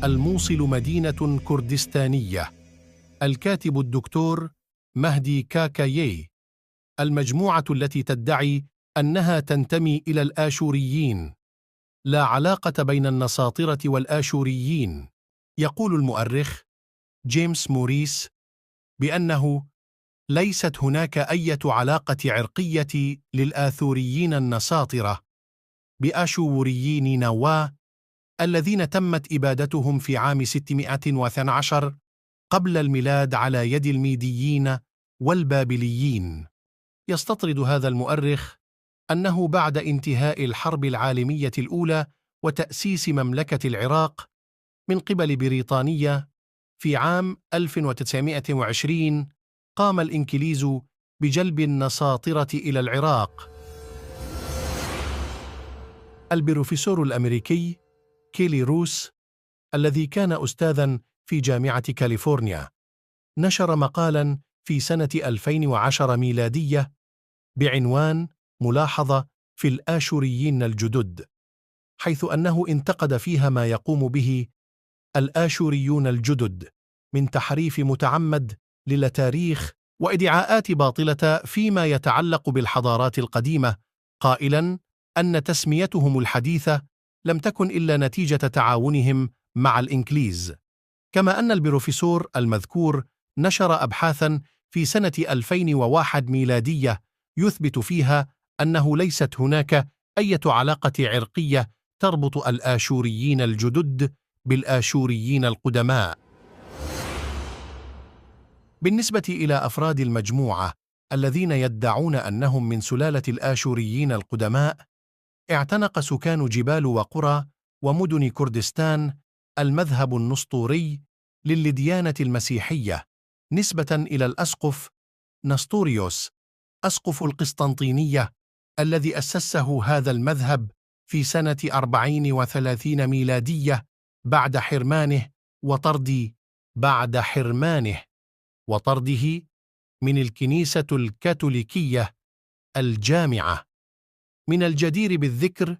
الموصل مدينة كردستانية. الكاتب الدكتور مهدي كاكايي. المجموعة التي تدعي أنها تنتمي إلى الآشوريين. لا علاقة بين النساطرة والآشوريين. يقول المؤرخ جيمس موريس بأنه ليست هناك أي علاقة عرقية للآثوريين النساطرة بآشوريين نينوى الذين تمت إبادتهم في عام 612 قبل الميلاد على يد الميديين والبابليين. يستطرد هذا المؤرخ أنه بعد انتهاء الحرب العالمية الأولى وتأسيس مملكة العراق من قبل بريطانيا في عام 1920 قام الإنكليز بجلب النساطرة إلى العراق. البروفيسور الأمريكي كيلي روس الذي كان أستاذاً في جامعة كاليفورنيا نشر مقالاً في سنة 2010 ميلادية بعنوان ملاحظة في الآشوريين الجدد، حيث أنه انتقد فيها ما يقوم به الآشوريون الجدد من تحريف متعمد للتاريخ وإدعاءات باطلة فيما يتعلق بالحضارات القديمة، قائلاً أن تسميتهم الحديثة لم تكن إلا نتيجة تعاونهم مع الإنكليز. كما أن البروفيسور المذكور نشر أبحاثاً في سنة 2001 ميلادية يثبت فيها أنه ليست هناك أي علاقة عرقية تربط الآشوريين الجدد بالآشوريين القدماء. بالنسبة إلى أفراد المجموعة الذين يدعون أنهم من سلالة الآشوريين القدماء، اعتنق سكان جبال وقرى ومدن كردستان المذهب النسطوري للديانة المسيحية نسبة إلى الأسقف نسطوريوس أسقف القسطنطينية الذي أسسه هذا المذهب في سنة 34 ميلادية بعد حرمانه وطرده من الكنيسة الكاثوليكية الجامعة. من الجدير بالذكر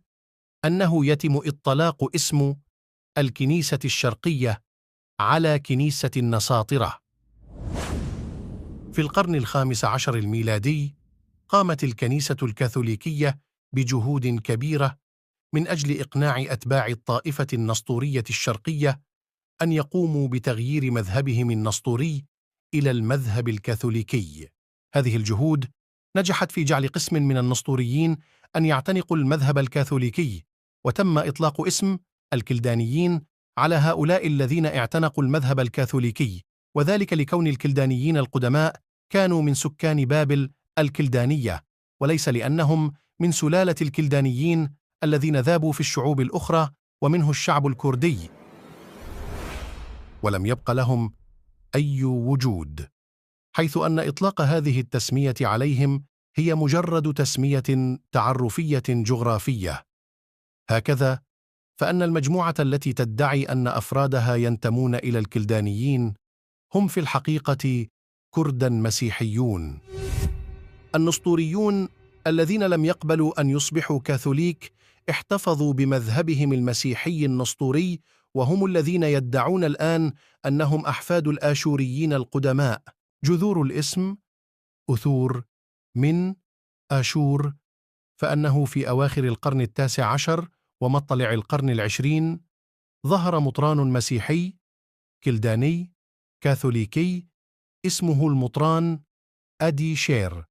أنه يتم إطلاق اسم الكنيسة الشرقية على كنيسة النساطرة. في القرن ال15 الميلادي قامت الكنيسة الكاثوليكية بجهود كبيرة من أجل إقناع أتباع الطائفة النسطورية الشرقية أن يقوموا بتغيير مذهبهم النسطوري إلى المذهب الكاثوليكي. هذه الجهود نجحت في جعل قسم من النسطوريين أن يعتنقوا المذهب الكاثوليكي، وتم إطلاق اسم الكلدانيين على هؤلاء الذين اعتنقوا المذهب الكاثوليكي، وذلك لكون الكلدانيين القدماء كانوا من سكان بابل الكلدانية، وليس لأنهم من سلالة الكلدانيين الذين ذابوا في الشعوب الأخرى ومنه الشعب الكردي، ولم يبق لهم أي وجود، حيث أن إطلاق هذه التسمية عليهم هي مجرد تسمية تعرفية جغرافية. هكذا فإن المجموعة التي تدعي أن أفرادها ينتمون إلى الكلدانيين هم في الحقيقة كرداً مسيحيون. النسطوريون الذين لم يقبلوا أن يصبحوا كاثوليك احتفظوا بمذهبهم المسيحي النسطوري، وهم الذين يدعون الآن أنهم أحفاد الآشوريين القدماء. جذور الاسم أثور من آشور، فأنه في أواخر القرن ال19 ومطلع القرن ال20 ظهر مطران مسيحي كلداني كاثوليكي اسمه المطران أدي شير،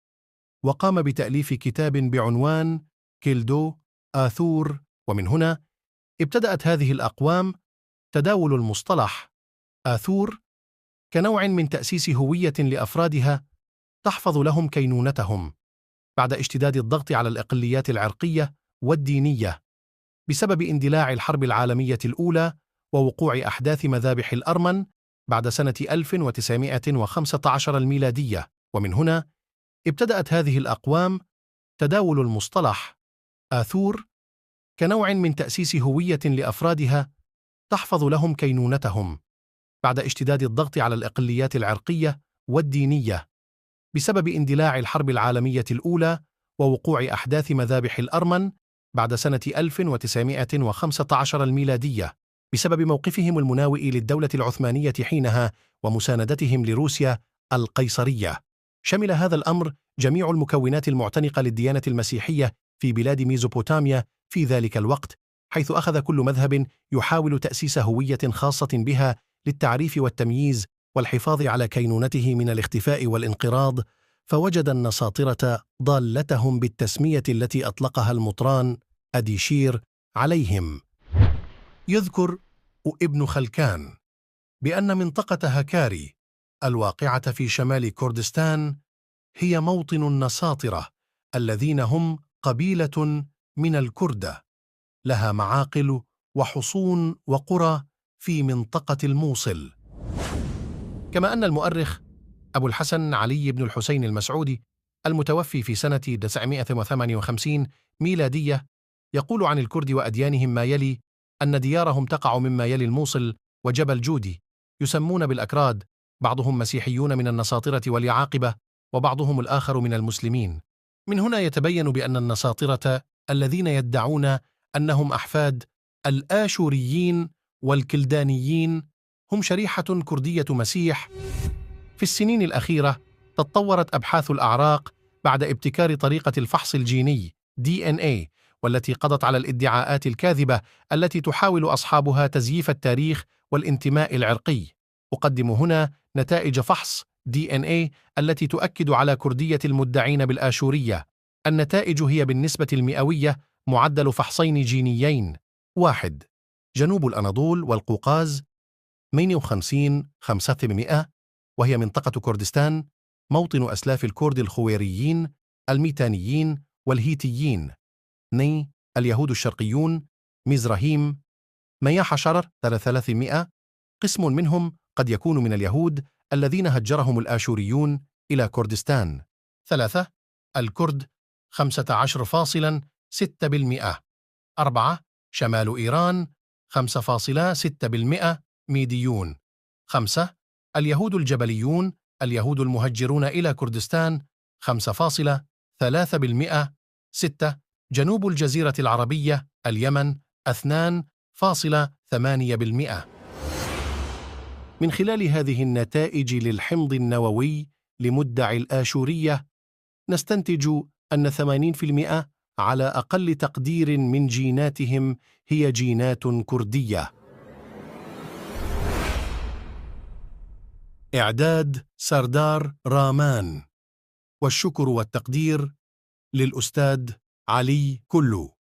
وقام بتأليف كتاب بعنوان كيلدو آثور، ومن هنا ابتدأت هذه الأقوام تداول المصطلح آثور كنوع من تأسيس هوية لأفرادها تحفظ لهم كينونتهم بعد اشتداد الضغط على الأقليات العرقية والدينية بسبب اندلاع الحرب العالمية الأولى ووقوع أحداث مذابح الأرمن بعد سنة 1915 الميلادية. ومن هنا ابتدأت هذه الأقوام تداول المصطلح آثور كنوع من تأسيس هوية لأفرادها تحفظ لهم كينونتهم بعد اشتداد الضغط على الأقليات العرقية والدينية بسبب اندلاع الحرب العالمية الأولى ووقوع أحداث مذابح الأرمن بعد سنة 1915 الميلادية. بسبب موقفهم المناوئ للدولة العثمانية حينها ومساندتهم لروسيا القيصرية. شمل هذا الأمر جميع المكونات المعتنقة للديانة المسيحية في بلاد ميزوبوتاميا في ذلك الوقت، حيث أخذ كل مذهب يحاول تأسيس هوية خاصة بها للتعريف والتمييز والحفاظ على كينونته من الاختفاء والانقراض، فوجد النساطرة ضالتهم بالتسمية التي أطلقها المطران أديشير عليهم. يذكر ابن خلكان بأن منطقة هكاري الواقعة في شمال كردستان هي موطن النساطرة الذين هم قبيلة من الكردة، لها معاقل وحصون وقرى في منطقة الموصل. كما أن المؤرخ أبو الحسن علي بن الحسين المسعودي المتوفي في سنة 958 ميلادية يقول عن الكرد وأديانهم ما يلي: أن ديارهم تقع مما يلي الموصل وجبل جودي، يسمون بالأكراد، بعضهم مسيحيون من النساطرة واليعاقبة، وبعضهم الآخر من المسلمين. من هنا يتبين بأن النساطرة الذين يدعون أنهم أحفاد الآشوريين والكلدانيين هم شريحة كردية مسيح. في السنين الأخيرة تطورت أبحاث الأعراق بعد ابتكار طريقة الفحص الجيني DNA، والتي قضت على الادعاءات الكاذبة التي تحاول أصحابها تزييف التاريخ والانتماء العرقي. أقدم هنا نتائج فحص DNA التي تؤكد على كردية المدعين بالآشورية. النتائج هي بالنسبة المئوية معدل فحصين جينيين: 1. جنوب الأناضول والقوقاز 58.5%، وهي منطقة كردستان، موطن أسلاف الكرد الخويريين الميتانيين والهيتيين. 2. اليهود الشرقيون مزرهيم 113%، قسم منهم قد يكون من اليهود الذين هجرهم الآشوريون إلى كردستان. 3. الكرد 15.6%. 4. شمال إيران 5.6% ميديون. 5. اليهود الجبليون اليهود المهجرون إلى كردستان 5.3%. 6. جنوب الجزيرة العربية اليمن 2.8%. من خلال هذه النتائج للحمض النووي لمدعي الآشورية نستنتج أن 80% على أقل تقدير من جيناتهم هي جينات كردية. إعداد سردار رامان، والشكر والتقدير للأستاذ علي كلو.